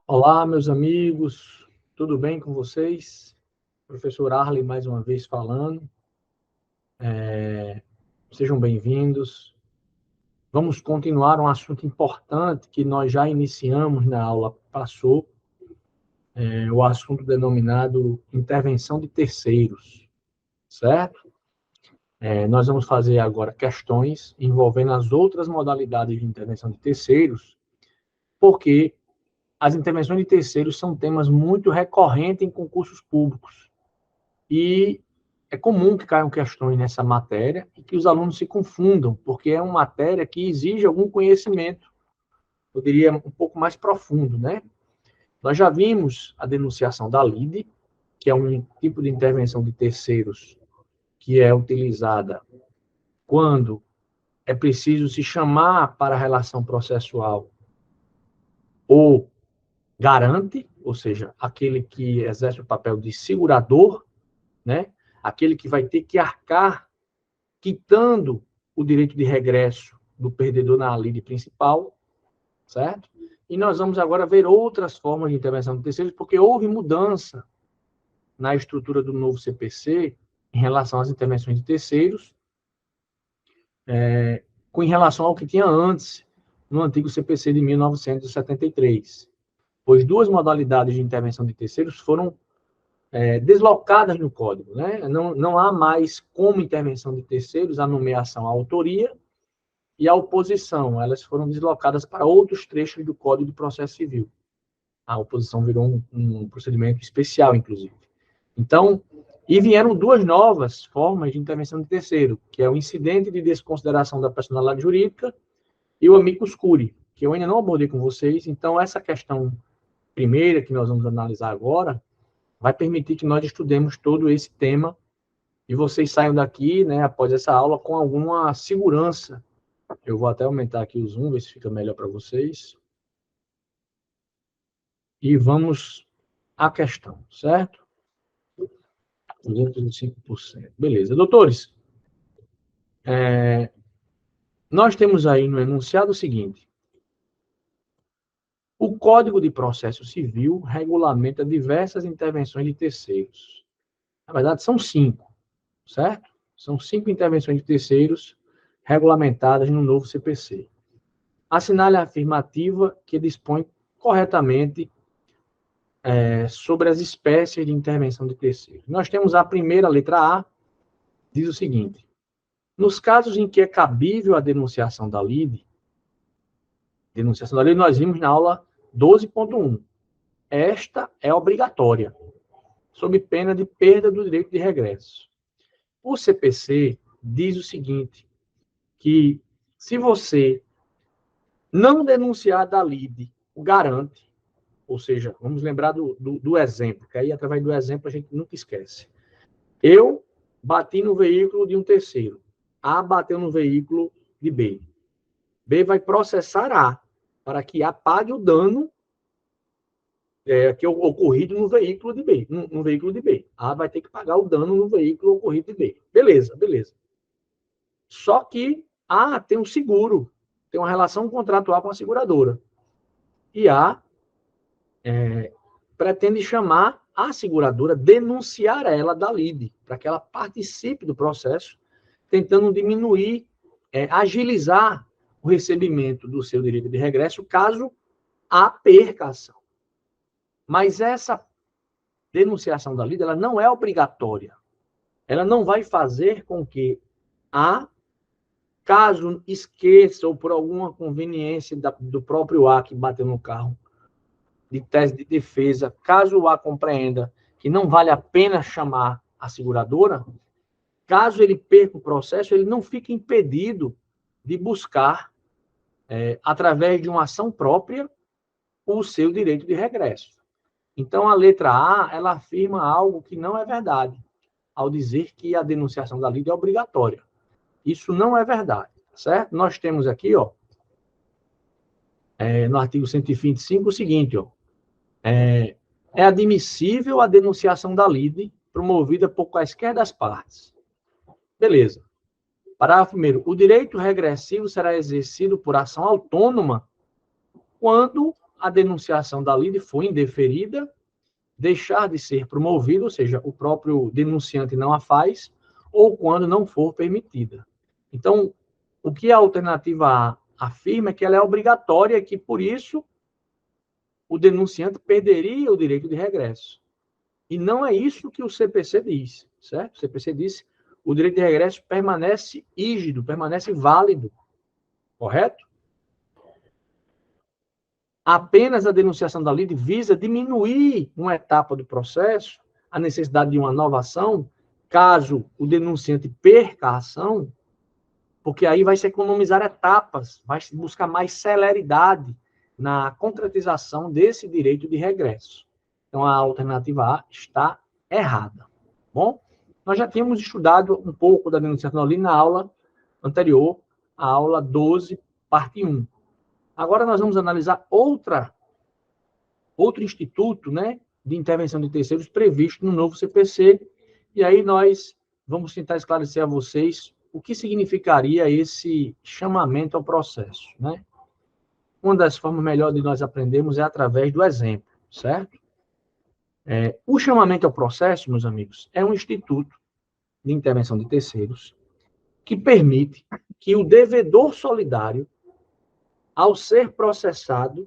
Olá, meus amigos, tudo bem com vocês? Professor Arley, mais uma vez falando. Sejam bem-vindos. Vamos continuar um assunto importante que nós já iniciamos na aula passou, o assunto denominado intervenção de terceiros, certo? Nós vamos fazer agora questões envolvendo as outras modalidades de intervenção de terceiros, porque as intervenções de terceiros são temas muito recorrentes em concursos públicos. E é comum que caiam questões nessa matéria e que os alunos se confundam, porque é uma matéria que exige algum conhecimento, eu diria, um pouco mais profundo, né? Nós já vimos a denunciação da lide, que é um tipo de intervenção de terceiros que é utilizada quando é preciso se chamar para a relação processual o garante, ou seja, aquele que exerce o papel de segurador, né? Aquele que vai ter que arcar quitando o direito de regresso do perdedor na lide principal, certo? E nós vamos agora ver outras formas de intervenção de terceiros, porque houve mudança na estrutura do novo CPC em relação às intervenções de terceiros, com relação ao que tinha antes, no antigo CPC de 1973. Pois duas modalidades de intervenção de terceiros foram deslocadas no código, né? Não há mais como intervenção de terceiros a nomeação à autoria e a oposição. Elas foram deslocadas para outros trechos do Código de Processo Civil. A oposição virou um procedimento especial, inclusive. Então, e vieram duas novas formas de intervenção de terceiro, que é o incidente de desconsideração da personalidade jurídica e o amicus curiae, que eu ainda não abordei com vocês. Então, essa questão primeira que nós vamos analisar agora vai permitir que nós estudemos todo esse tema e vocês saiam daqui, né, após essa aula, com alguma segurança. Eu vou até aumentar aqui o zoom, ver se fica melhor para vocês. E vamos à questão, certo? 205%. Beleza. Doutores, nós temos aí no enunciado o seguinte: o Código de Processo Civil regulamenta diversas intervenções de terceiros. Na verdade, são 5, certo? São 5 intervenções de terceiros regulamentadas no novo CPC. Assinale a afirmativa que dispõe corretamente sobre as espécies de intervenção de terceiros. Nós temos a primeira, letra A, diz o seguinte: nos casos em que é cabível a denunciação da lide, nós vimos na aula 12.1, esta é obrigatória, sob pena de perda do direito de regresso. O CPC diz o seguinte, que se você não denunciar da lide, o garante, ou seja, vamos lembrar do exemplo, que aí através do exemplo a gente nunca esquece. Eu bati no veículo de um terceiro, A bateu no veículo de B. B vai processar A para que A pague o dano que ocorrido no veículo de B. No veículo de B. A vai ter que pagar o dano no veículo ocorrido de B. Beleza, beleza. Só que A tem um seguro, tem uma relação contratual com a seguradora. E A pretende chamar a seguradora, denunciar ela da lide, para que ela participe do processo, tentando diminuir, agilizar o recebimento do seu direito de regresso, caso A perca a ação. Mas essa denunciação da lide, ela não é obrigatória. Ela não vai fazer com que A, caso esqueça ou por alguma conveniência do próprio A que bateu no carro, de tese de defesa, caso o A compreenda que não vale a pena chamar a seguradora, caso ele perca o processo, ele não fica impedido de buscar, através de uma ação própria, o seu direito de regresso. Então, a letra A, ela afirma algo que não é verdade, ao dizer que a denunciação da lide é obrigatória. Isso não é verdade, certo? Nós temos aqui, no artigo 125, o seguinte, é admissível a denunciação da lide promovida por quaisquer das partes. Beleza. Parágrafo 1º. O direito regressivo será exercido por ação autônoma quando a denunciação da lide for indeferida, deixar de ser promovida, ou seja, o próprio denunciante não a faz, ou quando não for permitida. Então, o que a alternativa A afirma é que ela é obrigatória e que, por isso, o denunciante perderia o direito de regresso. E não é isso que o CPC diz, certo? O CPC diz que o direito de regresso permanece rígido, permanece válido, correto? Apenas a denunciação da lide visa diminuir uma etapa do processo, a necessidade de uma nova ação, caso o denunciante perca a ação, porque aí vai se economizar etapas, vai se buscar mais celeridade na concretização desse direito de regresso. Então, a alternativa A está errada. Bom, nós já tínhamos estudado um pouco da denunciação da lide na aula anterior, a aula 12, parte 1. Agora nós vamos analisar outro instituto, né, de intervenção de terceiros previsto no novo CPC, e aí nós vamos tentar esclarecer a vocês o que significaria esse chamamento ao processo, né? Uma das formas melhores de nós aprendermos é através do exemplo, certo? O chamamento ao processo, meus amigos, é um instituto de intervenção de terceiros que permite que o devedor solidário, ao ser processado,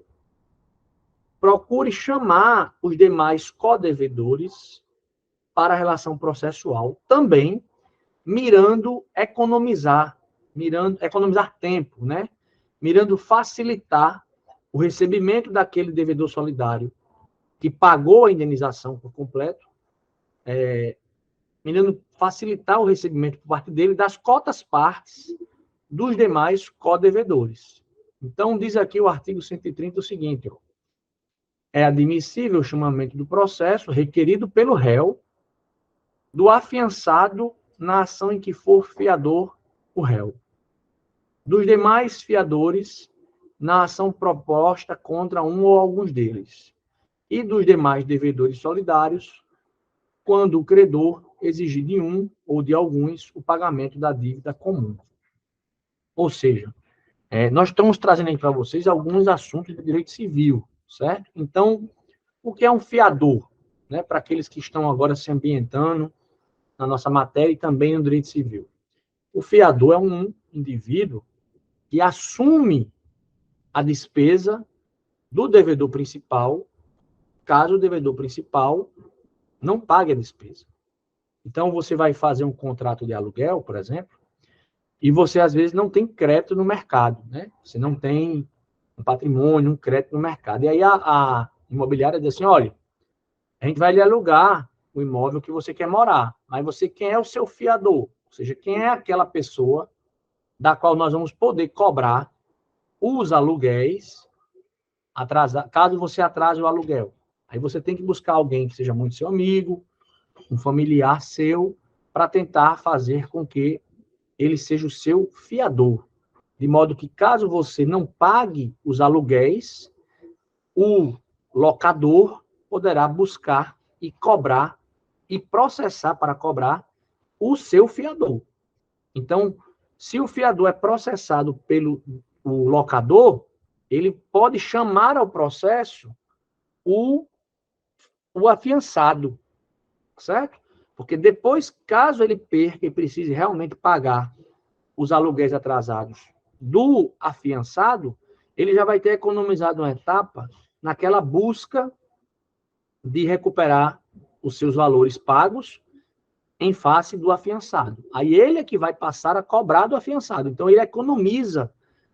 procure chamar os demais codevedores para a relação processual, também mirando economizar tempo, né? Mirando facilitar o recebimento daquele devedor solidário que pagou a indenização por completo, mirando facilitar o recebimento por parte dele das cotas-partes dos demais codevedores. Então, diz aqui o artigo 130 o seguinte: é admissível o chamamento do processo requerido pelo réu, do afiançado na ação em que for fiador o réu, dos demais fiadores na ação proposta contra um ou alguns deles, e dos demais devedores solidários, quando o credor exigir de um ou de alguns o pagamento da dívida comum. Ou seja, nós estamos trazendo aí para vocês alguns assuntos de direito civil, certo? Então, o que é um fiador? Né, para aqueles que estão agora se ambientando na nossa matéria e também no direito civil. O fiador é um indivíduo que assume a despesa do devedor principal, caso o devedor principal não pague a despesa. Então, você vai fazer um contrato de aluguel, por exemplo, e você, às vezes, não tem crédito no mercado, né? Você não tem um patrimônio, um crédito no mercado. E aí a imobiliária diz assim, olha, a gente vai lhe alugar o imóvel que você quer morar, mas quem é o seu fiador? Ou seja, quem é aquela pessoa da qual nós vamos poder cobrar os aluguéis, caso você atrase o aluguel. Aí você tem que buscar alguém que seja muito seu amigo, um familiar seu, para tentar fazer com que ele seja o seu fiador. De modo que, caso você não pague os aluguéis, o locador poderá buscar e cobrar e processar para cobrar o seu fiador. Então, se o fiador é processado pelo locador, ele pode chamar ao processo o afiançado, certo? Porque depois, caso ele perca e precise realmente pagar os aluguéis atrasados do afiançado, ele já vai ter economizado uma etapa naquela busca de recuperar os seus valores pagos em face do afiançado. Aí ele é que vai passar a cobrar do afiançado. Então, ele economiza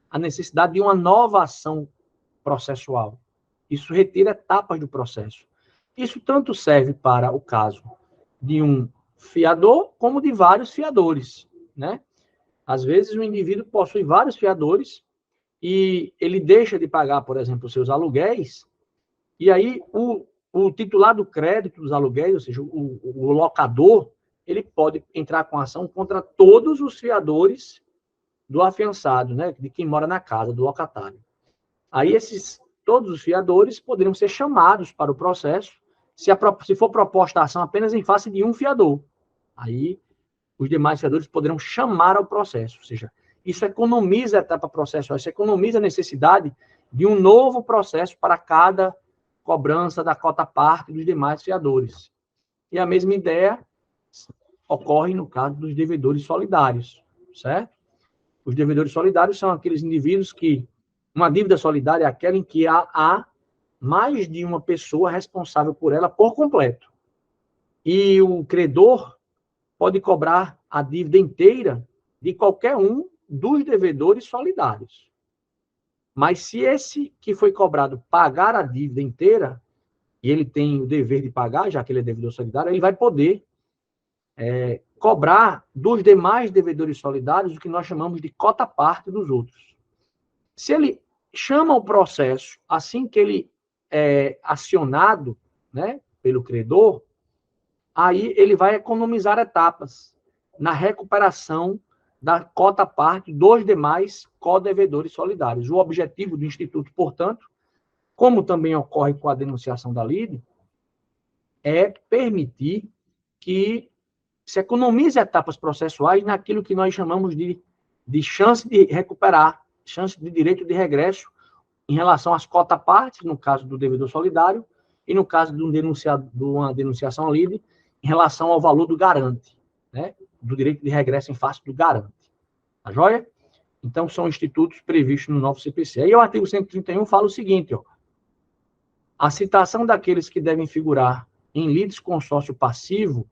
a necessidade de uma nova ação processual. Isso retira etapas do processo. Isso tanto serve para o caso de um fiador, como de vários fiadores, né? Às vezes, o indivíduo possui vários fiadores e ele deixa de pagar, por exemplo, os seus aluguéis, e aí o titular do crédito dos aluguéis, ou seja, o locador, ele pode entrar com ação contra todos os fiadores do afiançado, né, de quem mora na casa, do locatário. Aí todos os fiadores poderiam ser chamados para o processo, se for proposta a ação apenas em face de um fiador. Aí os demais fiadores poderão chamar ao processo. Ou seja, isso economiza a etapa processual, isso economiza a necessidade de um novo processo para cada cobrança da cota-parte dos demais fiadores. E a mesma ideia ocorre no caso dos devedores solidários, certo? Os devedores solidários são aqueles indivíduos que uma dívida solidária é aquela em que há mais de uma pessoa responsável por ela por completo. E o credor pode cobrar a dívida inteira de qualquer um dos devedores solidários. Mas se esse que foi cobrado pagar a dívida inteira, e ele tem o dever de pagar, já que ele é devedor solidário, ele vai poder cobrar dos demais devedores solidários o que nós chamamos de cota-parte dos outros. Se ele chama o processo assim que ele é acionado, né, pelo credor, aí ele vai economizar etapas na recuperação da cota-parte dos demais co-devedores solidários. O objetivo do Instituto, portanto, como também ocorre com a denunciação da lide, é permitir que se economize etapas processuais naquilo que nós chamamos de chance de recuperar, chance de direito de regresso em relação às cota-partes, no caso do devedor solidário, e no caso de uma denunciação lide, em relação ao valor do garante, né? Do direito de regresso em face do garante. Tá joia? Então, são institutos previstos no novo CPC. Aí o artigo 131 fala o seguinte, ó. A citação daqueles que devem figurar em litisconsórcio passivo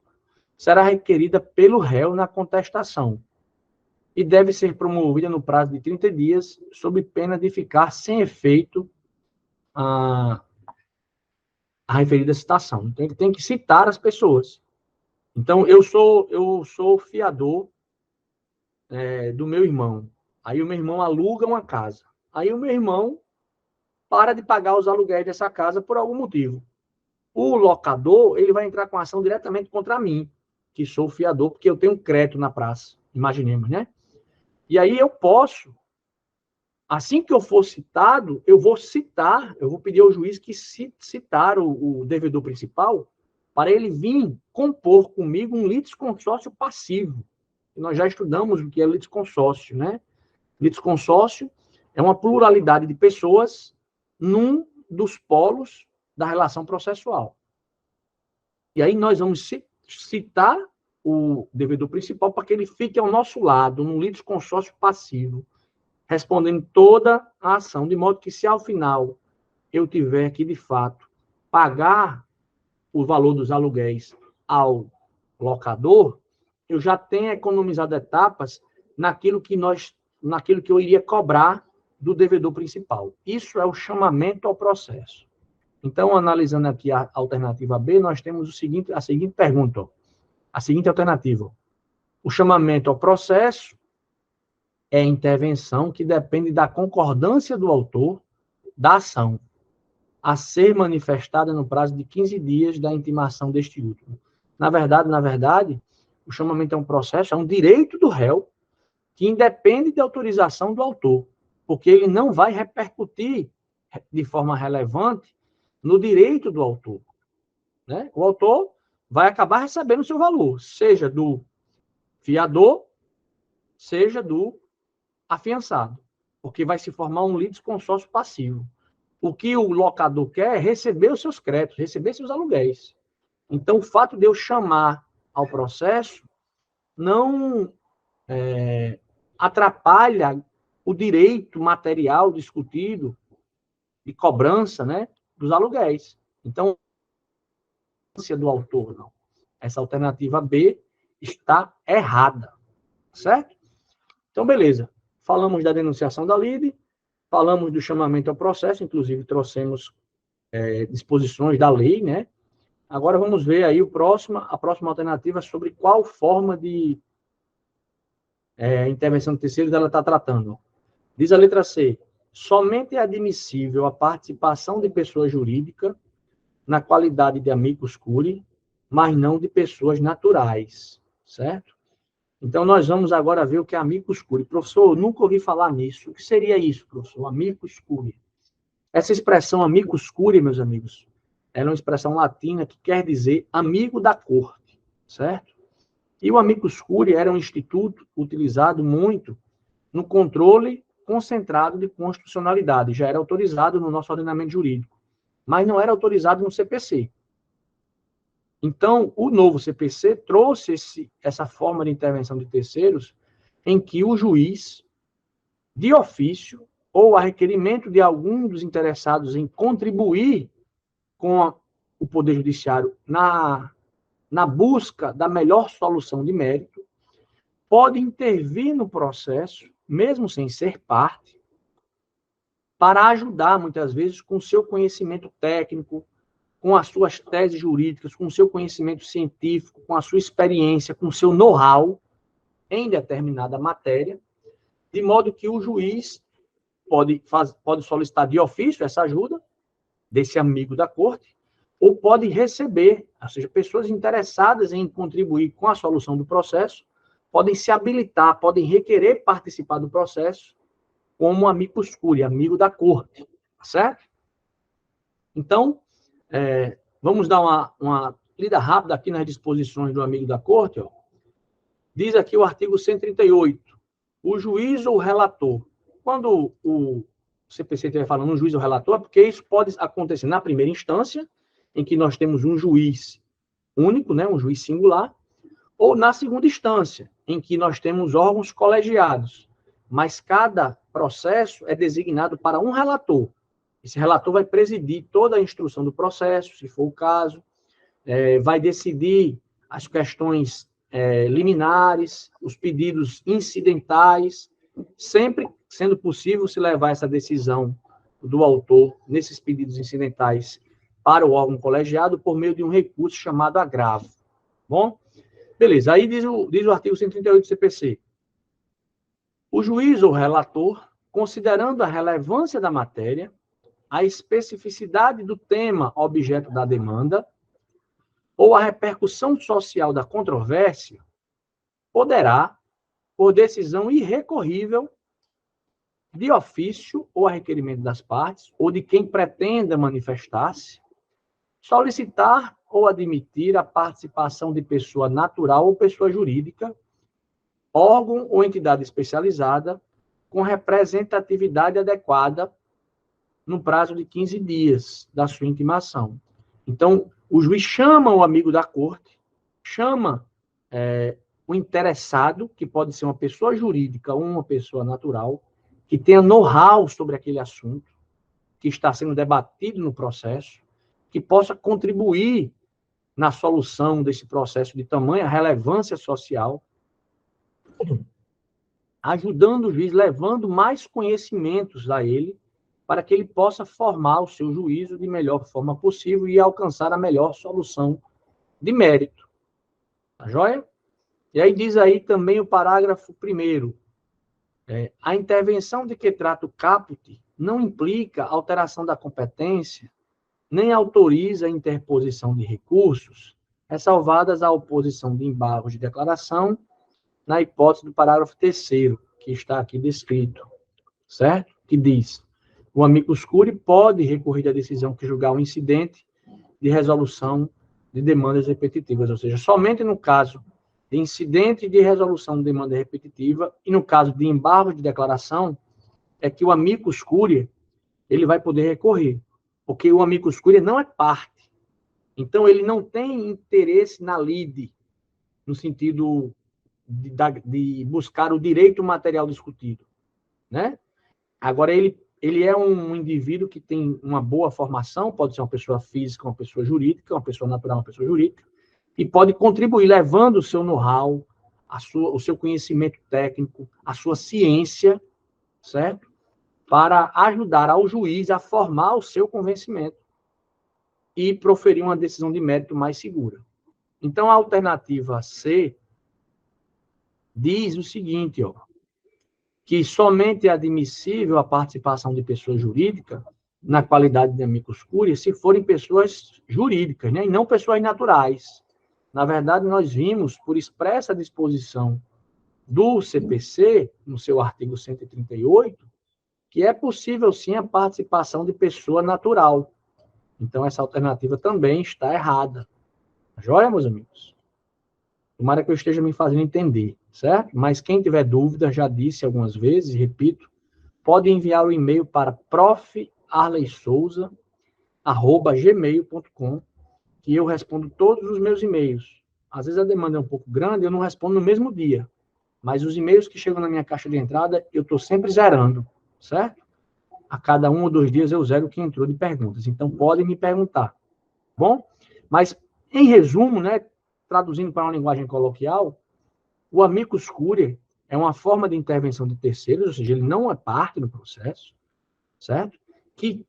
será requerida pelo réu na contestação e deve ser promovida no prazo de 30 dias, sob pena de ficar sem efeito a referida citação. Então, ele tem que citar as pessoas. Então, eu sou fiador do meu irmão. Aí o meu irmão aluga uma casa. Aí o meu irmão para de pagar os aluguéis dessa casa por algum motivo. O locador, ele vai entrar com ação diretamente contra mim, que sou fiador, porque eu tenho um crédito na praça, imaginemos, né? E aí eu posso, assim que eu for citado, eu vou pedir ao juiz que citar o devedor principal para ele vir compor comigo um litisconsórcio passivo. Nós já estudamos o que é litisconsórcio, né? Litisconsórcio é uma pluralidade de pessoas num dos polos da relação processual. E aí nós vamos citar o devedor principal para que ele fique ao nosso lado, num litisconsórcio passivo, respondendo toda a ação, de modo que se ao final eu tiver que, de fato, pagar o valor dos aluguéis ao locador, eu já tenho economizado etapas naquilo que eu iria cobrar do devedor principal. Isso é o chamamento ao processo. Então, analisando aqui a alternativa B, nós temos a seguinte pergunta, a seguinte alternativa. O chamamento ao processo é intervenção que depende da concordância do autor da ação a ser manifestada no prazo de 15 dias da intimação deste último. Na verdade, o chamamento é um processo, é um direito do réu que independe de autorização do autor, porque ele não vai repercutir de forma relevante no direito do autor, né? O autor vai acabar recebendo o seu valor, seja do fiador, seja do afiançado, porque vai se formar um litisconsórcio passivo. O que o locador quer é receber os seus créditos, receber seus aluguéis. Então, o fato de eu chamar ao processo não atrapalha o direito material discutido de cobrança, né, dos aluguéis. Então, do autor, não. Essa alternativa B está errada, certo? Então, beleza. Falamos da denunciação da lide, falamos do chamamento ao processo, inclusive trouxemos disposições da lei, né? Agora vamos ver aí a próxima alternativa sobre qual forma de intervenção de terceiros ela está tratando. Diz a letra C, somente é admissível a participação de pessoa jurídica na qualidade de amicus curiae, mas não de pessoas naturais, certo? Então, nós vamos agora ver o que é amicus curiae. Professor, eu nunca ouvi falar nisso. O que seria isso, professor? Amicus curiae. Essa expressão amicus curiae, meus amigos, ela é uma expressão latina que quer dizer amigo da corte, certo? E o amicus curiae era um instituto utilizado muito no controle concentrado de constitucionalidade, já era autorizado no nosso ordenamento jurídico, mas não era autorizado no CPC. Então, o novo CPC trouxe essa forma de intervenção de terceiros em que o juiz, de ofício, ou a requerimento de algum dos interessados em contribuir com o Poder Judiciário na busca da melhor solução de mérito, pode intervir no processo, mesmo sem ser parte, para ajudar, muitas vezes, com seu conhecimento técnico, com as suas teses jurídicas, com o seu conhecimento científico, com a sua experiência, com o seu know-how em determinada matéria, de modo que o juiz pode solicitar de ofício essa ajuda desse amigo da corte, ou pode receber, ou seja, pessoas interessadas em contribuir com a solução do processo, podem se habilitar, podem requerer participar do processo como amicus curiae, amigo da corte, certo? Então, vamos dar uma lida rápida aqui nas disposições do amigo da corte. Ó. Diz aqui o artigo 138, o juiz ou relator. Quando o CPC estiver falando um juiz ou relator, porque isso pode acontecer na primeira instância, em que nós temos um juiz único, né, um juiz singular, ou na segunda instância, em que nós temos órgãos colegiados, mas cada processo é designado para um relator. Esse relator vai presidir toda a instrução do processo, se for o caso, vai decidir as questões liminares, os pedidos incidentais, sempre sendo possível se levar essa decisão do autor nesses pedidos incidentais para o órgão colegiado por meio de um recurso chamado agravo. Bom? Beleza, aí diz o artigo 138 do CPC. O juiz ou relator, considerando a relevância da matéria, a especificidade do tema objeto da demanda ou a repercussão social da controvérsia, poderá, por decisão irrecorrível, de ofício ou a requerimento das partes, ou de quem pretenda manifestar-se, solicitar ou admitir a participação de pessoa natural ou pessoa jurídica, órgão ou entidade especializada, com representatividade adequada no prazo de 15 dias da sua intimação. Então, o juiz chama o amigo da corte, chama o interessado, que pode ser uma pessoa jurídica ou uma pessoa natural, que tenha know-how sobre aquele assunto, que está sendo debatido no processo, que possa contribuir na solução desse processo de tamanha relevância social, ajudando o juiz, levando mais conhecimentos a ele, para que ele possa formar o seu juízo de melhor forma possível e alcançar a melhor solução de mérito. Tá joia? E aí diz aí também o parágrafo 1º. A intervenção de que trata o caput não implica alteração da competência, nem autoriza a interposição de recursos, ressalvadas a oposição de embargos de declaração, na hipótese do parágrafo 3º, que está aqui descrito, certo? Que diz: o amicus curiae pode recorrer à decisão que julgar o incidente de resolução de demandas repetitivas, ou seja, somente no caso de incidente de resolução de demanda repetitiva e no caso de embargo de declaração é que o amicus curiae ele vai poder recorrer, porque o amicus curiae não é parte. Então, ele não tem interesse na lide, no sentido de buscar o direito material discutido, né? Agora, ele é um indivíduo que tem uma boa formação, pode ser uma pessoa física, uma pessoa jurídica, uma pessoa natural, uma pessoa jurídica, e pode contribuir levando o seu know-how, o seu conhecimento técnico, a sua ciência, certo? Para ajudar ao juiz a formar o seu convencimento e proferir uma decisão de mérito mais segura. Então, a alternativa C diz o seguinte, ó, que somente é admissível a participação de pessoa jurídica na qualidade de amicus curiae se forem pessoas jurídicas, né, e não pessoas naturais. Na verdade, nós vimos, por expressa disposição do CPC, no seu artigo 138, que é possível, sim, a participação de pessoa natural. Então, essa alternativa também está errada. Joia, meus amigos? Tomara que eu esteja me fazendo entender, certo? Mas quem tiver dúvida, já disse algumas vezes, repito, pode enviar o e-mail para profarleysouza@gmail.com, que eu respondo todos os meus e-mails. Às vezes a demanda é um pouco grande, eu não respondo no mesmo dia. Mas os e-mails que chegam na minha caixa de entrada, eu estou sempre zerando, certo? A cada 1 ou 2 dias eu zero o que entrou de perguntas. Então, podem me perguntar, bom? Mas, em resumo, né, traduzindo para uma linguagem coloquial, o amicus curiae é uma forma de intervenção de terceiros, ou seja, ele não é parte do processo, certo? Que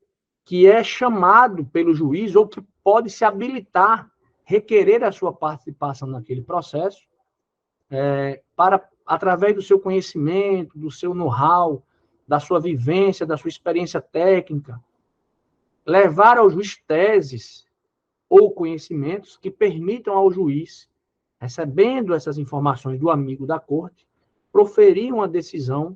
é chamado pelo juiz ou que pode se habilitar, requerer a sua participação naquele processo, para, através do seu conhecimento, do seu know-how, da sua vivência, da sua experiência técnica, levar ao juiz teses ou conhecimentos que permitam ao juiz, recebendo essas informações do amigo da corte, proferir uma decisão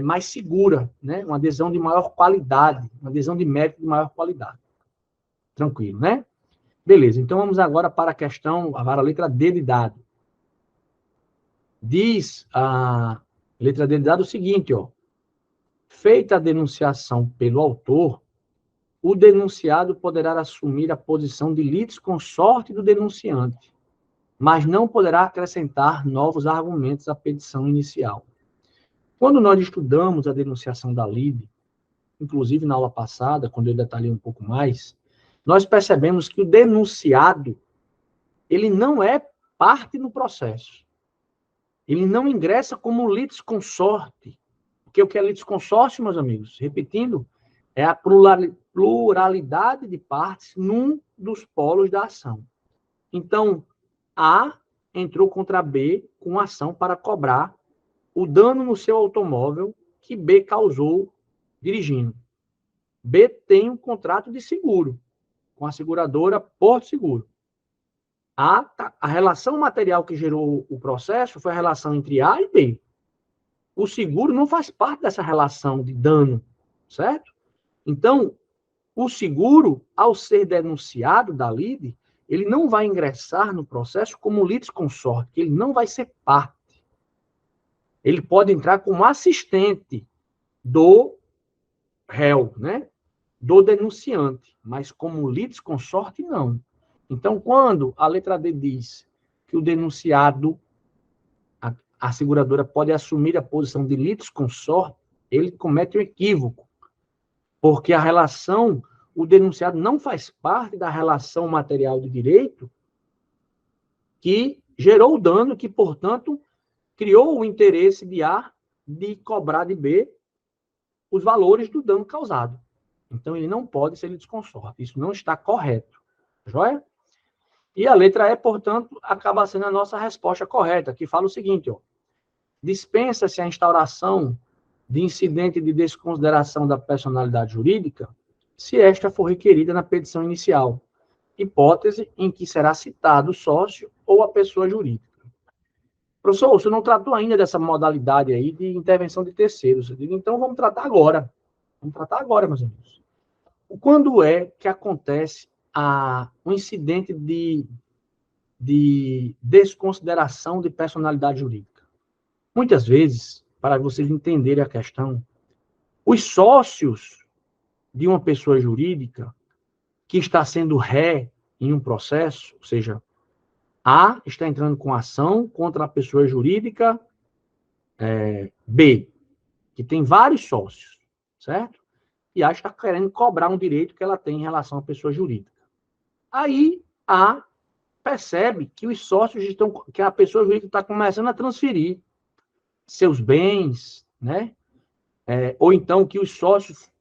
mais segura, né? Uma decisão de maior qualidade, uma decisão de mérito de maior qualidade. Tranquilo, né? Beleza, então vamos agora para a questão, para a letra D de dado. Diz a letra D de dado o seguinte, ó. Feita a denunciação pelo autor, o denunciado poderá assumir a posição de litisconsorte do denunciante, mas não poderá acrescentar novos argumentos à petição inicial. Quando nós estudamos a denunciação da lide, inclusive na aula passada, quando eu detalhei um pouco mais, nós percebemos que o denunciado, ele não é parte no processo. Ele não ingressa como litisconsorte. Porque o que é litisconsórcio, meus amigos? Repetindo, é a pluralidade de partes num dos polos da ação. Então, A entrou contra B com ação para cobrar o dano no seu automóvel que B causou dirigindo. B tem um contrato de seguro com a seguradora Porto Seguro. A relação material que gerou o processo foi a relação entre A e B. O seguro não faz parte dessa relação de dano, certo? Então, o seguro, ao ser denunciado da lide, ele não vai ingressar no processo como litisconsorte, ele não vai ser parte. Ele pode entrar como assistente do réu, né? Do denunciante, mas como litisconsorte, não. Então, quando a letra D diz que o denunciado, a seguradora pode assumir a posição de litisconsorte, ele comete um equívoco, porque a relação, o denunciado não faz parte da relação material de direito que gerou o dano, que, portanto, criou o interesse de A de cobrar de B os valores do dano causado. Então, ele não pode ser litisconsorte. Isso não está correto. Joia? E a letra E, portanto, acaba sendo a nossa resposta correta, que fala o seguinte, ó. Dispensa-se a instauração de incidente de desconsideração da personalidade jurídica se esta for requerida na petição inicial, hipótese em que será citado o sócio ou a pessoa jurídica. Professor, você não tratou ainda dessa modalidade aí de intervenção de terceiros. Eu digo, então vamos tratar agora. Vamos tratar agora, meus amigos. Quando é que acontece um incidente de desconsideração de personalidade jurídica? Muitas vezes, para vocês entenderem a questão, os sócios de uma pessoa jurídica que está sendo ré em um processo, ou seja, A está entrando com ação contra a pessoa jurídica B, que tem vários sócios, certo? E A está querendo cobrar um direito que ela tem em relação à pessoa jurídica. Aí A percebe que os sócios estão, que a pessoa jurídica está começando a transferir seus bens, né? Ou então que os sócios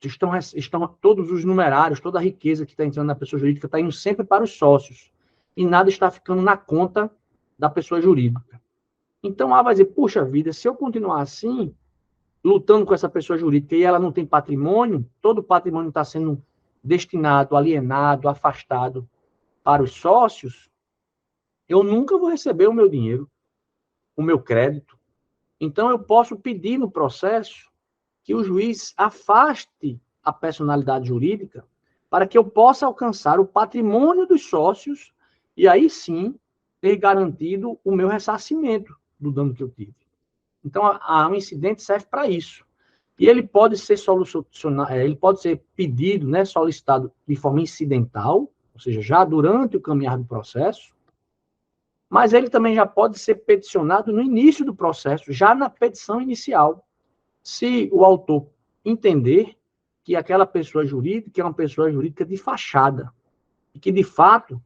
estão todos os numerários, toda a riqueza que está entrando na pessoa jurídica está indo sempre para os sócios e nada está ficando na conta da pessoa jurídica. Então, A vai dizer, puxa vida, se eu continuar assim, lutando com essa pessoa jurídica e ela não tem patrimônio, todo o patrimônio está sendo destinado, alienado, afastado para os sócios, eu nunca vou receber o meu dinheiro, o meu crédito. Então, eu posso pedir no processo que o juiz afaste a personalidade jurídica para que eu possa alcançar o patrimônio dos sócios e aí sim ter garantido o meu ressarcimento do dano que eu tive. Então, o incidente serve para isso. E ele pode ser solucionado, ele pode ser pedido, né, solicitado de forma incidental, ou seja, já durante o caminhar do processo, mas ele também já pode ser peticionado no início do processo, já na petição inicial, se o autor entender que aquela pessoa jurídica é uma pessoa jurídica de fachada, e que, de fato,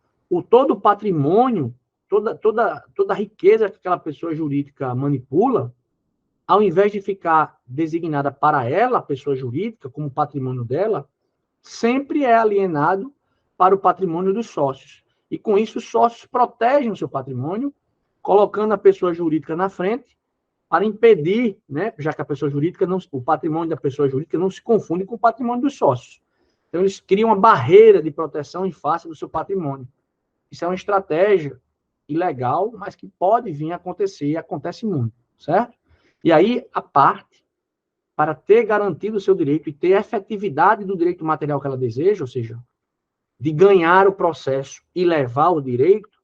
todo o patrimônio, toda a riqueza que aquela pessoa jurídica manipula, ao invés de ficar designada para ela, a pessoa jurídica, como patrimônio dela, sempre é alienado para o patrimônio dos sócios. E, com isso, os sócios protegem o seu patrimônio, colocando a pessoa jurídica na frente para impedir, né, já que a pessoa jurídica, o patrimônio da pessoa jurídica não se confunde com o patrimônio dos sócios. Então, eles criam uma barreira de proteção em face do seu patrimônio. Isso é uma estratégia ilegal, mas que pode vir a acontecer, e acontece muito, certo? E aí, a parte, para ter garantido o seu direito e ter efetividade do direito material que ela deseja, ou seja, de ganhar o processo e levar o direito,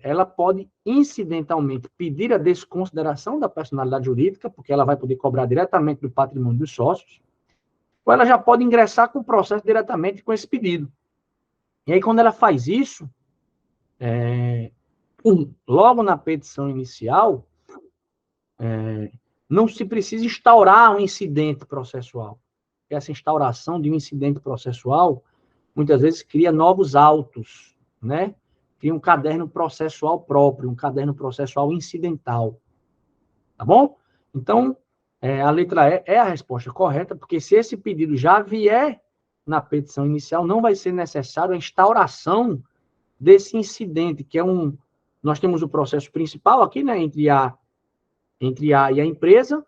ela pode incidentalmente pedir a desconsideração da personalidade jurídica, porque ela vai poder cobrar diretamente do patrimônio dos sócios, ou ela já pode ingressar com o processo diretamente com esse pedido. E aí, quando ela faz isso, logo na petição inicial, não se precisa instaurar um incidente processual. Essa instauração de um incidente processual, muitas vezes, cria novos autos, né? Cria um caderno processual próprio, um caderno processual incidental. Tá bom? Então, a letra E é a resposta correta, porque se esse pedido já vier na petição inicial, não vai ser necessário a instauração desse incidente, que é nós temos o processo principal aqui, né, entre a e a empresa,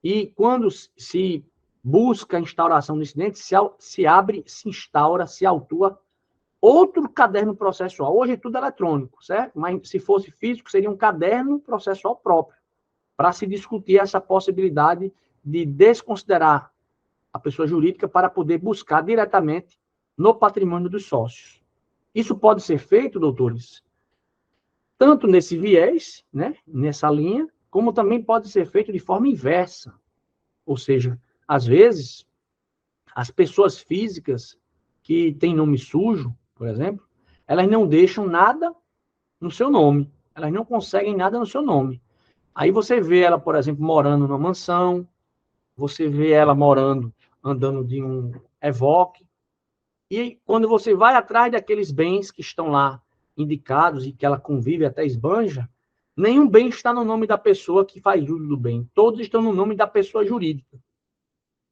e quando se busca a instauração do incidente, se abre, se instaura, se autua outro caderno processual. Hoje é tudo eletrônico, certo? Mas se fosse físico, seria um caderno processual próprio, para se discutir essa possibilidade de desconsiderar a pessoa jurídica para poder buscar diretamente no patrimônio dos sócios. Isso pode ser feito, doutores, tanto nesse viés, né, nessa linha, como também pode ser feito de forma inversa. Ou seja, às vezes, as pessoas físicas que têm nome sujo, por exemplo, elas não deixam nada no seu nome. Elas não conseguem nada no seu nome. Aí você vê ela, por exemplo, morando numa mansão, você vê ela andando de um Evoque, e quando você vai atrás daqueles bens que estão lá indicados e que ela convive até esbanja, nenhum bem está no nome da pessoa que faz uso do bem. Todos estão no nome da pessoa jurídica.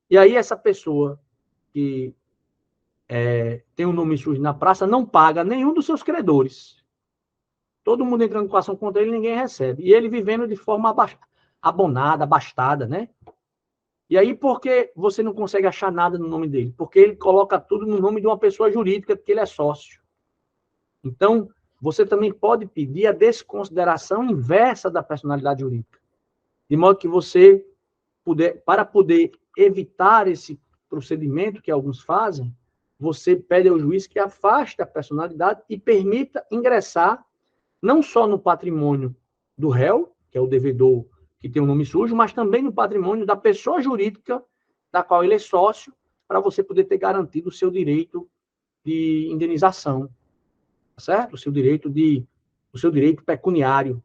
E aí essa pessoa que tem um nome sujo na praça não paga nenhum dos seus credores. Todo mundo entrando com ação contra ele, ninguém recebe. E ele vivendo de forma abonada, abastada, né? E aí, por que você não consegue achar nada no nome dele? Porque ele coloca tudo no nome de uma pessoa jurídica, porque ele é sócio. Então, você também pode pedir a desconsideração inversa da personalidade jurídica. De modo que você, para poder evitar esse procedimento que alguns fazem, você pede ao juiz que afaste a personalidade e permita ingressar não só no patrimônio do réu, que é o devedor que tem um nome sujo, mas também no patrimônio da pessoa jurídica da qual ele é sócio, para você poder ter garantido o seu direito de indenização, certo? O seu direito pecuniário.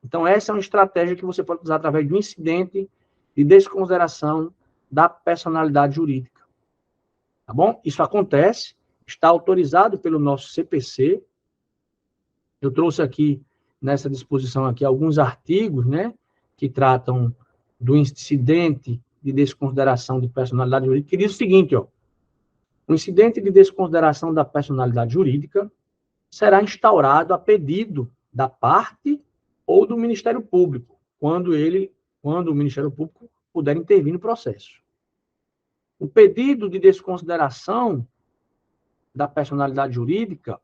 Então, essa é uma estratégia que você pode usar através do incidente de desconsideração da personalidade jurídica. Tá bom? Isso acontece, está autorizado pelo nosso CPC. Eu trouxe aqui, nessa disposição aqui, alguns artigos, né, que tratam do incidente de desconsideração de personalidade jurídica, que diz o seguinte, ó, o incidente de desconsideração da personalidade jurídica será instaurado a pedido da parte ou do Ministério Público, quando o Ministério Público puder intervir no processo. O pedido de desconsideração da personalidade jurídica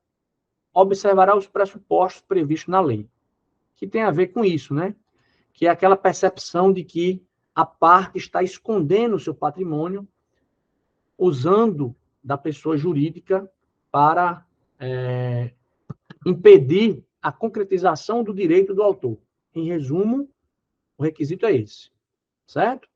observará os pressupostos previstos na lei, que tem a ver com isso, né? Que é aquela percepção de que a parte está escondendo o seu patrimônio, usando da pessoa jurídica para impedir a concretização do direito do autor. Em resumo, o requisito é esse, certo?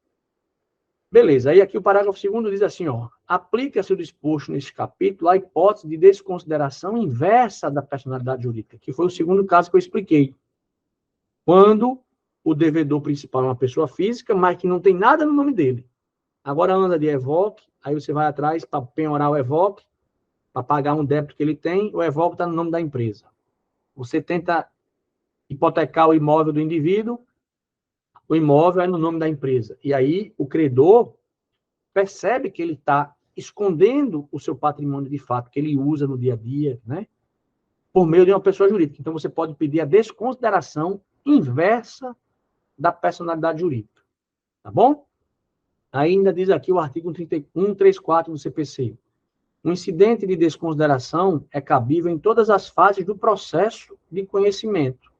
Beleza, aí aqui o parágrafo 2º diz assim, ó, aplica-se o disposto neste capítulo a hipótese de desconsideração inversa da personalidade jurídica, que foi o segundo caso que eu expliquei. Quando o devedor principal é uma pessoa física, mas que não tem nada no nome dele. Agora anda de evoque, aí você vai atrás para penhorar o evoque, para pagar um débito que ele tem, o evoque está no nome da empresa. Você tenta hipotecar o imóvel do indivíduo, o imóvel é no nome da empresa. E aí o credor percebe que ele está escondendo o seu patrimônio de fato, que ele usa no dia a dia, né? Por meio de uma pessoa jurídica. Então você pode pedir a desconsideração inversa da personalidade jurídica. Tá bom? Ainda diz aqui o artigo 134 do CPC. O incidente de desconsideração é cabível em todas as fases do processo de conhecimento.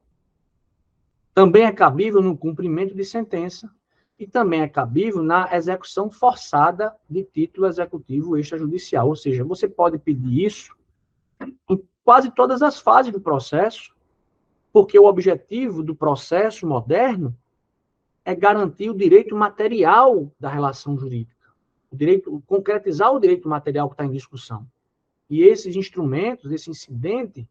Também é cabível no cumprimento de sentença e também é cabível na execução forçada de título executivo extrajudicial. Ou seja, você pode pedir isso em quase todas as fases do processo, porque o objetivo do processo moderno é garantir o direito material da relação jurídica, concretizar o direito material que está em discussão. E esses instrumentos, esse incidente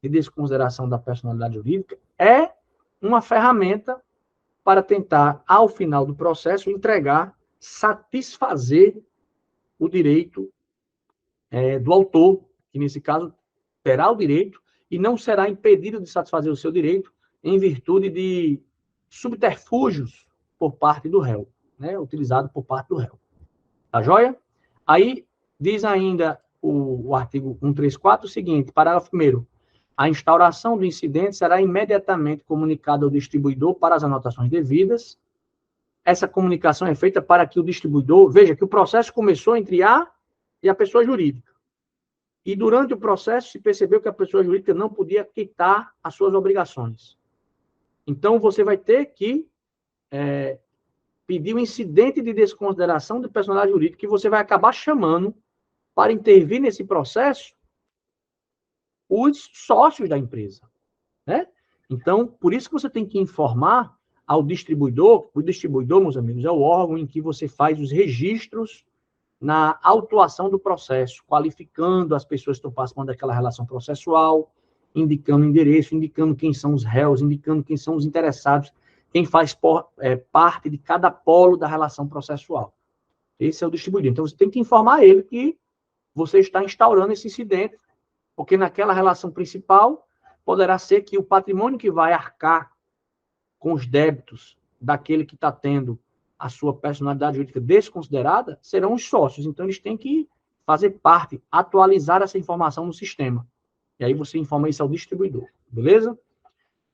de desconsideração da personalidade jurídica é uma ferramenta para tentar, ao final do processo, entregar, satisfazer o direito do autor, que nesse caso terá o direito e não será impedido de satisfazer o seu direito em virtude de subterfúgios por parte do réu, né, utilizado por parte do réu. Tá joia? Aí diz ainda o artigo 134 o seguinte, parágrafo 1º, a instauração do incidente será imediatamente comunicada ao distribuidor para as anotações devidas. Essa comunicação é feita para que o distribuidor... Veja que o processo começou entre A e a pessoa jurídica. E durante o processo se percebeu que a pessoa jurídica não podia quitar as suas obrigações. Então, você vai ter que pedir o incidente de desconsideração do personalidade jurídico, que você vai acabar chamando para intervir nesse processo os sócios da empresa, né? Então, por isso que você tem que informar ao distribuidor. O distribuidor, meus amigos, é o órgão em que você faz os registros na autuação do processo, qualificando as pessoas que estão participando daquela relação processual, indicando o endereço, indicando quem são os réus, indicando quem são os interessados, quem faz parte de cada polo da relação processual. Esse é o distribuidor. Então, você tem que informar ele que você está instaurando esse incidente, porque naquela relação principal poderá ser que o patrimônio que vai arcar com os débitos daquele que está tendo a sua personalidade jurídica desconsiderada serão os sócios. Então, eles têm que fazer parte, atualizar essa informação no sistema. E aí você informa isso ao distribuidor, beleza?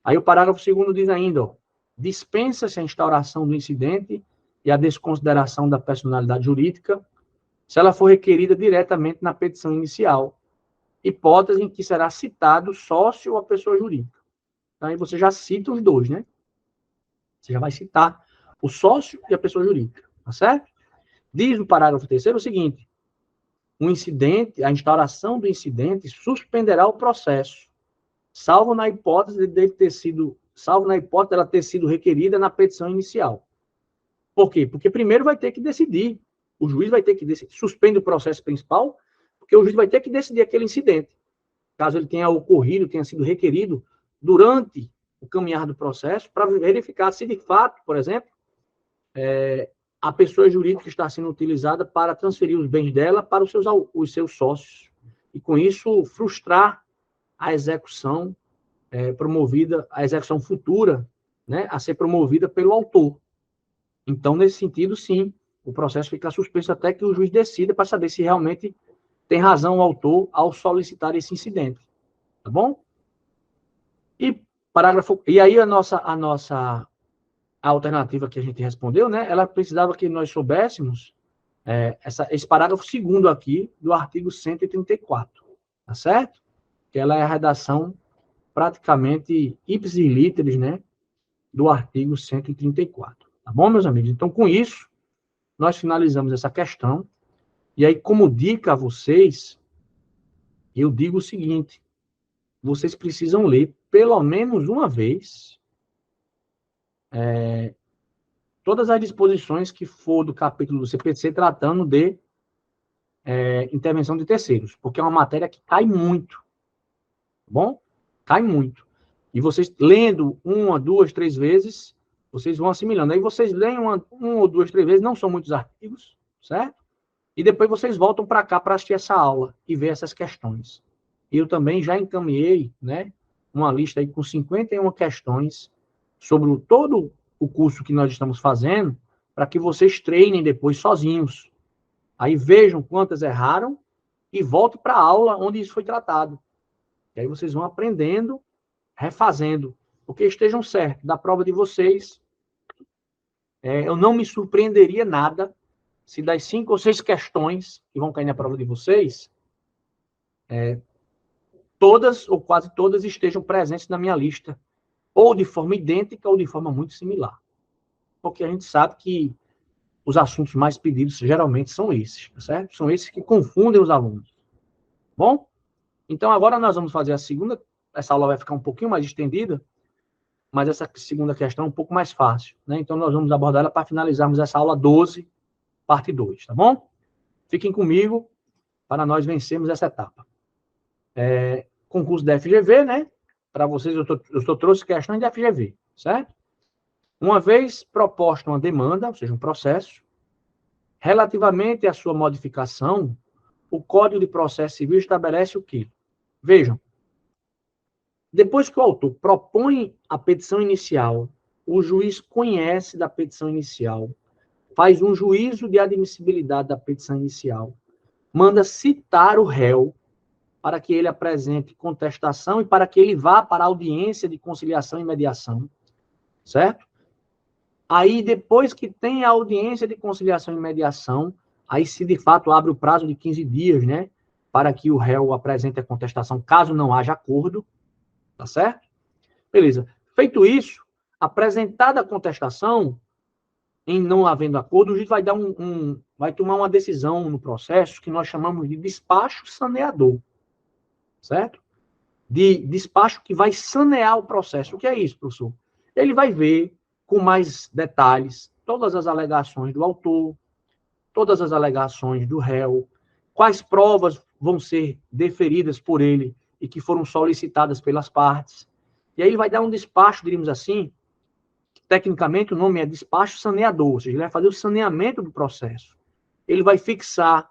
Aí o parágrafo 2º diz ainda, ó, dispensa-se a instauração do incidente e a desconsideração da personalidade jurídica se ela for requerida diretamente na petição inicial, hipótese em que será citado o sócio ou a pessoa jurídica. Então, aí você já cita os dois, né? Você já vai citar o sócio e a pessoa jurídica, tá certo? Diz o parágrafo 3º o seguinte, o incidente, a instauração do incidente suspenderá o processo, salvo na hipótese dela ter sido requerida na petição inicial. Por quê? Porque primeiro vai ter que decidir, o juiz vai ter que decidir, suspende o processo principal, porque o juiz vai ter que decidir aquele incidente. Caso ele tenha ocorrido, tenha sido requerido durante o caminhar do processo, para verificar se de fato, por exemplo, a pessoa jurídica está sendo utilizada para transferir os bens dela para os seus sócios. E com isso, frustrar a execução promovida, a execução futura, né, a ser promovida pelo autor. Então, nesse sentido, sim, o processo fica suspenso até que o juiz decida para saber se realmente tem razão o autor ao solicitar esse incidente. Tá bom? E aí a nossa alternativa que a gente respondeu, né, ela precisava que nós soubéssemos esse parágrafo 2º aqui do artigo 134, tá certo? Que ela é a redação praticamente ipsis literis, né, do artigo 134. Tá bom, meus amigos? Então, com isso, nós finalizamos essa questão. E aí, como dica a vocês, eu digo o seguinte, vocês precisam ler pelo menos uma vez todas as disposições que for do capítulo do CPC tratando de intervenção de terceiros, porque é uma matéria que cai muito, tá bom? Cai muito. E vocês lendo uma, duas, três vezes, vocês vão assimilando. Aí vocês leem uma ou duas, três vezes, não são muitos artigos, certo? E depois vocês voltam para cá para assistir essa aula e ver essas questões. E eu também já encaminhei, né, uma lista aí com 51 questões sobre todo o curso que nós estamos fazendo, para que vocês treinem depois sozinhos. Aí vejam quantas erraram e voltem para a aula onde isso foi tratado. E aí vocês vão aprendendo, refazendo, porque estejam certos da prova de vocês. Eu não me surpreenderia nada se das 5 ou 6 questões que vão cair na prova de vocês, todas ou quase todas estejam presentes na minha lista, ou de forma idêntica ou de forma muito similar. Porque a gente sabe que os assuntos mais pedidos geralmente são esses, tá certo? São esses que confundem os alunos. Bom? Então agora nós vamos fazer a segunda, essa aula vai ficar um pouquinho mais estendida, mas essa segunda questão é um pouco mais fácil, né? Então nós vamos abordar ela para finalizarmos essa aula 12, parte 2, tá bom? Fiquem comigo para nós vencermos essa etapa. Concurso da FGV, né? Para vocês, eu só trouxe questões da FGV, certo? Uma vez proposta uma demanda, ou seja, um processo, relativamente à sua modificação, o Código de Processo Civil estabelece o quê? Vejam, depois que o autor propõe a petição inicial, o juiz conhece da petição inicial, faz um juízo de admissibilidade da petição inicial, manda citar o réu para que ele apresente contestação e para que ele vá para a audiência de conciliação e mediação, certo? Aí, depois que tem a audiência de conciliação e mediação, aí se de fato abre o prazo de 15 dias, né, para que o réu apresente a contestação, caso não haja acordo, tá certo? Beleza. Feito isso, apresentada a contestação, em não havendo acordo, o juiz vai dar vai tomar uma decisão no processo que nós chamamos de despacho saneador, certo? De despacho que vai sanear o processo. O que é isso, professor? Ele vai ver com mais detalhes todas as alegações do autor, todas as alegações do réu, quais provas vão ser deferidas por ele e que foram solicitadas pelas partes. E aí ele vai dar um despacho, diríamos assim, tecnicamente o nome é despacho saneador, ou seja, ele vai fazer o saneamento do processo. Ele vai fixar,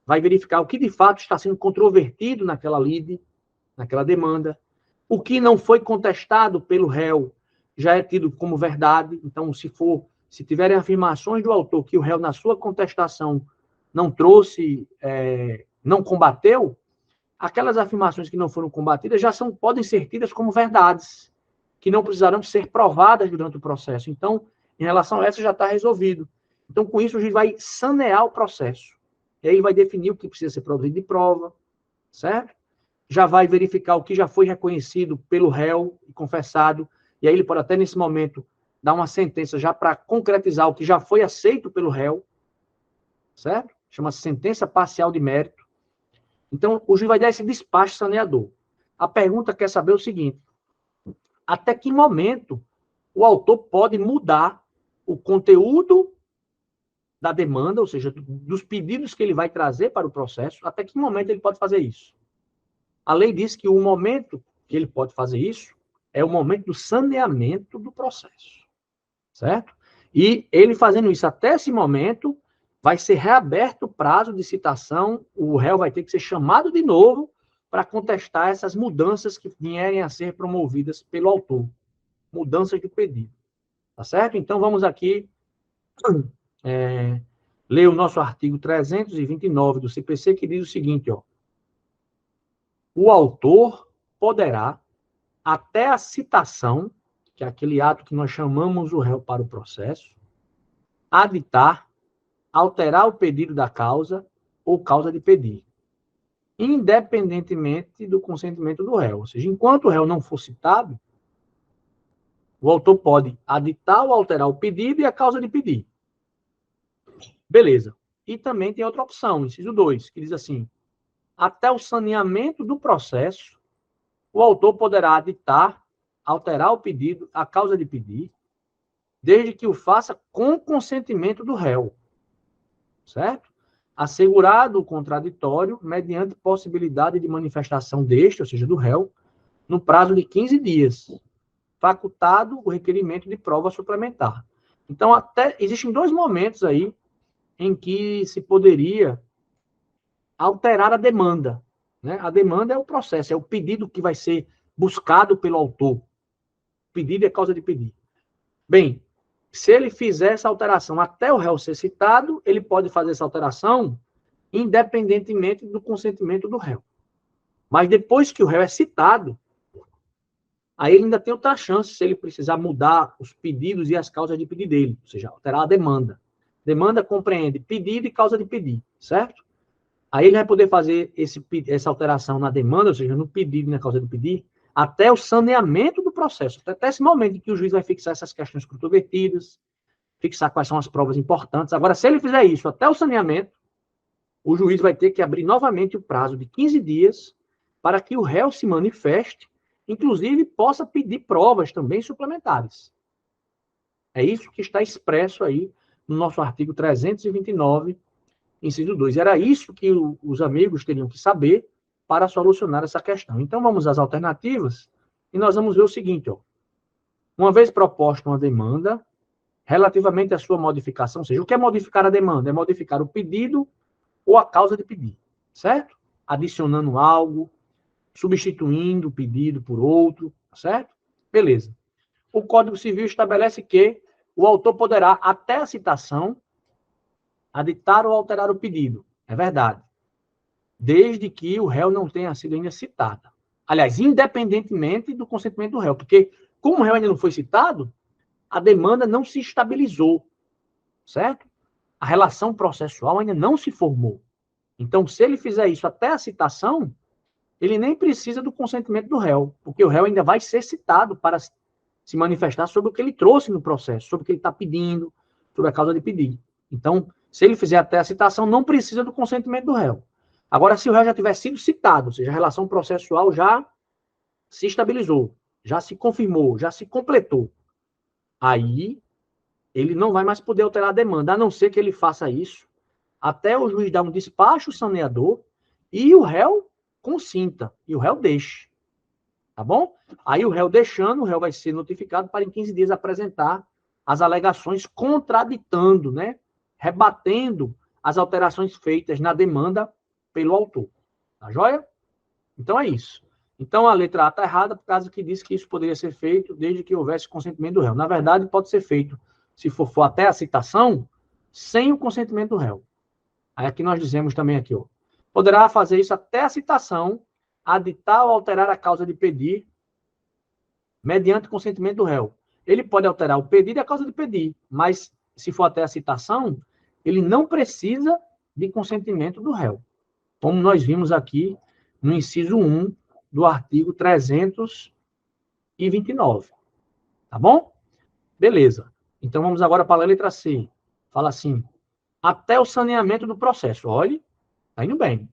vai verificar o que de fato está sendo controvertido naquela lide, naquela demanda, o que não foi contestado pelo réu já é tido como verdade. Então, se tiverem afirmações do autor que o réu na sua contestação não trouxe, não combateu, aquelas afirmações que não foram combatidas já podem ser tidas como verdades, que não precisarão ser provadas durante o processo. Então, em relação a essa, já está resolvido. Então, com isso, a gente vai sanear o processo. E aí vai definir o que precisa ser produzido de prova, certo? Já vai verificar o que já foi reconhecido pelo réu e confessado, e aí ele pode até, nesse momento, dar uma sentença já para concretizar o que já foi aceito pelo réu, certo? Chama-se sentença parcial de mérito. Então, o juiz vai dar esse despacho saneador. A pergunta quer saber o seguinte: até que momento o autor pode mudar o conteúdo da demanda, ou seja, dos pedidos que ele vai trazer para o processo, até que momento ele pode fazer isso? A lei diz que o momento que ele pode fazer isso é o momento do saneamento do processo, certo? E ele fazendo isso até esse momento, vai ser reaberto o prazo de citação, o réu vai ter que ser chamado de novo para contestar essas mudanças que vierem a ser promovidas pelo autor, mudanças do pedido, tá certo? Então, vamos aqui ler o nosso artigo 329 do CPC, que diz o seguinte, ó: o autor poderá, até a citação, que é aquele ato que nós chamamos o réu para o processo, aditar, alterar o pedido da causa ou causa de pedir, independentemente do consentimento do réu. Ou seja, enquanto o réu não for citado, o autor pode aditar ou alterar o pedido e a causa de pedir. Beleza. E também tem outra opção, inciso 2, que diz assim: até o saneamento do processo, o autor poderá aditar, alterar o pedido, a causa de pedir, desde que o faça com consentimento do réu, certo? Assegurado o contraditório, mediante possibilidade de manifestação deste, ou seja, do réu, no prazo de 15 dias, facultado o requerimento de prova suplementar. Então, até existem dois momentos aí em que se poderia alterar a demanda, né? A demanda é o processo, é o pedido que vai ser buscado pelo autor. Pedido é causa de pedir. Bem, se ele fizer essa alteração até o réu ser citado, ele pode fazer essa alteração independentemente do consentimento do réu. Mas depois que o réu é citado, aí ele ainda tem outra chance, se ele precisar mudar os pedidos e as causas de pedir dele, ou seja, alterar a demanda. Demanda compreende pedido e causa de pedir, certo? Aí ele vai poder fazer essa alteração na demanda, ou seja, no pedido e na causa de pedir, até o saneamento do processo, até esse momento em que o juiz vai fixar essas questões controvertidas, fixar quais são as provas importantes. Agora, se ele fizer isso até o saneamento, o juiz vai ter que abrir novamente o prazo de 15 dias para que o réu se manifeste, inclusive possa pedir provas também suplementares. É isso que está expresso aí no nosso artigo 329, inciso 2. Era isso que os amigos teriam que saber para solucionar essa questão. Então, vamos às alternativas e nós vamos ver o seguinte, ó. Uma vez proposta uma demanda, relativamente à sua modificação, ou seja, o que é modificar a demanda? É modificar o pedido ou a causa de pedir, certo? Adicionando algo, substituindo o pedido por outro, certo? Beleza. O Código Civil estabelece que o autor poderá, até a citação, aditar ou alterar o pedido. É verdade. Desde que o réu não tenha sido ainda citado. Aliás, independentemente do consentimento do réu, porque como o réu ainda não foi citado, a demanda não se estabilizou, certo? A relação processual ainda não se formou. Então, se ele fizer isso até a citação, ele nem precisa do consentimento do réu, porque o réu ainda vai ser citado para se manifestar sobre o que ele trouxe no processo, sobre o que ele está pedindo, sobre a causa de pedir. Então, se ele fizer até a citação, não precisa do consentimento do réu. Agora, se o réu já tiver sido citado, ou seja, a relação processual já se estabilizou, já se confirmou, já se completou, aí ele não vai mais poder alterar a demanda, a não ser que ele faça isso até o juiz dar um despacho saneador e o réu consinta, e o réu deixe. Tá bom? Aí o réu deixando, o réu vai ser notificado para em 15 dias apresentar as alegações contraditando, né? Rebatendo as alterações feitas na demanda pelo autor. Tá joia? Então é isso. Então a letra A está errada por causa que diz que isso poderia ser feito desde que houvesse consentimento do réu. Na verdade, pode ser feito, se for até a citação, sem o consentimento do réu. Aí aqui nós dizemos também aqui, ó, poderá fazer isso até a citação, aditar ou alterar a causa de pedir, mediante consentimento do réu. Ele pode alterar o pedido e a causa de pedir, mas se for até a citação, ele não precisa de consentimento do réu, como nós vimos aqui no inciso 1 do artigo 329. Tá bom? Beleza. Então vamos agora para a letra C. Fala assim, até o saneamento do processo. Olhe, está indo bem.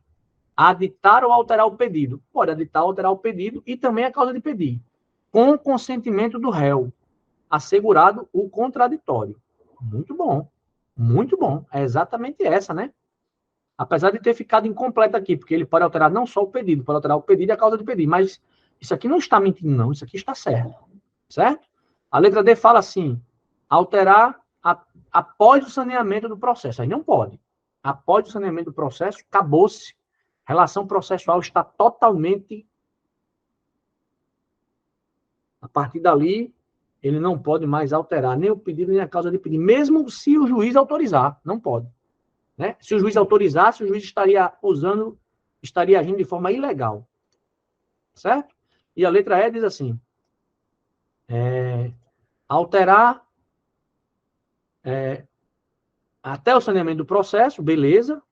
Aditar ou alterar o pedido. Pode aditar ou alterar o pedido e também a causa de pedir, com consentimento do réu, assegurado o contraditório. Muito bom. Muito bom. É exatamente essa, né? Apesar de ter ficado incompleta aqui, porque ele pode alterar não só o pedido, pode alterar o pedido e a causa de pedir, mas isso aqui não está mentindo, não. Isso aqui está certo. Certo? A letra D fala assim, alterar após o saneamento do processo. Aí não pode. Após o saneamento do processo, acabou-se. Relação processual está totalmente... A partir dali, ele não pode mais alterar nem o pedido, nem a causa de pedir, mesmo se o juiz autorizar. Não pode. Né? Se o juiz autorizasse, o juiz estaria agindo de forma ilegal. Certo? E a letra E diz assim, alterar até o saneamento do processo, beleza.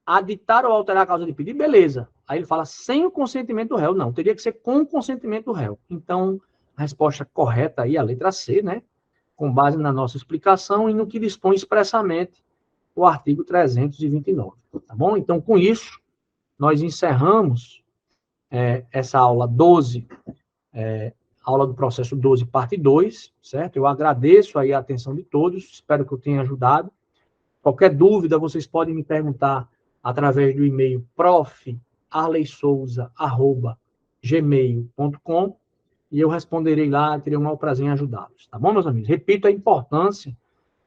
Aditar ou alterar a causa de pedir, beleza. Aí ele fala sem o consentimento do réu. Não, teria que ser com o consentimento do réu. Então, a resposta correta aí, a letra C, né? Com base na nossa explicação e no que dispõe expressamente o artigo 329. Tá bom? Então, com isso, nós encerramos essa aula 12, aula do processo 12, parte 2, certo? Eu agradeço aí a atenção de todos, espero que eu tenha ajudado. Qualquer dúvida, vocês podem me perguntar através do e-mail profarleysouza@gmail.com e eu responderei lá, terei o maior prazer em ajudá-los. Tá bom, meus amigos? Repito a importância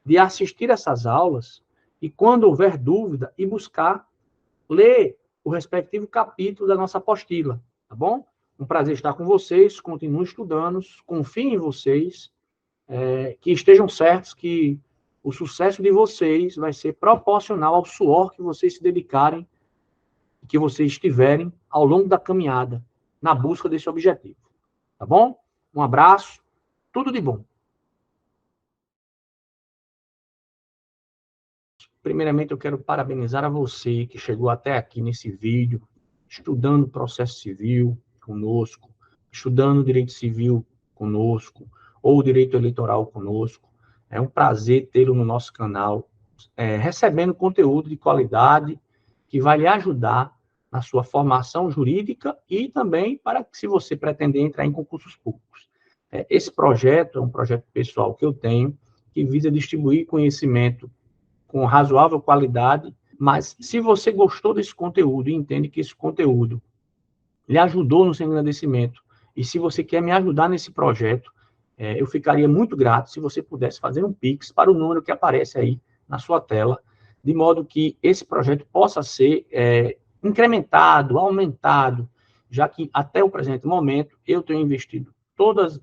de assistir essas aulas e, quando houver dúvida, ir buscar ler o respectivo capítulo da nossa apostila, tá bom? Um prazer estar com vocês, continuem estudando, confiem em vocês, que estejam certos que o sucesso de vocês vai ser proporcional ao suor que vocês se dedicarem, que vocês tiverem ao longo da caminhada, na busca desse objetivo. Tá bom? Um abraço, tudo de bom. Primeiramente, eu quero parabenizar a você que chegou até aqui nesse vídeo, estudando o processo civil conosco, estudando direito civil conosco, ou direito eleitoral conosco. É um prazer tê-lo no nosso canal, recebendo conteúdo de qualidade que vai lhe ajudar na sua formação jurídica e também para que, se você pretender entrar em concursos públicos. Esse projeto é um projeto pessoal que eu tenho, que visa distribuir conhecimento com razoável qualidade, mas se você gostou desse conteúdo e entende que esse conteúdo lhe ajudou no seu engrandecimento, e se você quer me ajudar nesse projeto, eu ficaria muito grato se você pudesse fazer um Pix para o número que aparece aí na sua tela, de modo que esse projeto possa ser incrementado, aumentado, já que até o presente momento eu tenho investido todas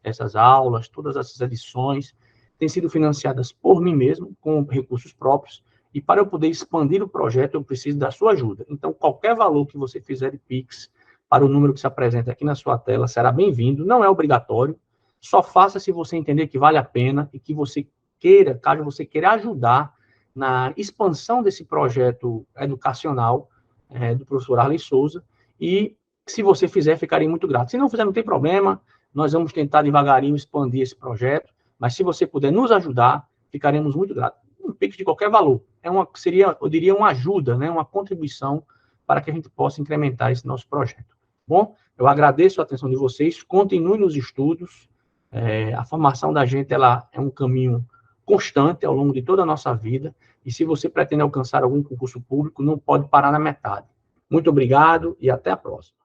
essas aulas, todas essas edições, têm sido financiadas por mim mesmo, com recursos próprios, e para eu poder expandir o projeto, eu preciso da sua ajuda. Então, qualquer valor que você fizer de Pix para o número que se apresenta aqui na sua tela será bem-vindo, não é obrigatório, só faça se você entender que vale a pena e que você queira, caso você queira ajudar na expansão desse projeto educacional do professor Arley Souza, e se você fizer, ficarei muito grato. Se não fizer, não tem problema, nós vamos tentar devagarinho expandir esse projeto, mas se você puder nos ajudar, ficaremos muito gratos. Um Pix de qualquer valor. Seria, eu diria, uma ajuda, né, uma contribuição para que a gente possa incrementar esse nosso projeto. Bom, eu agradeço a atenção de vocês, continue nos estudos, a formação da gente ela é um caminho constante ao longo de toda a nossa vida, e se você pretende alcançar algum concurso público, não pode parar na metade. Muito obrigado e até a próxima.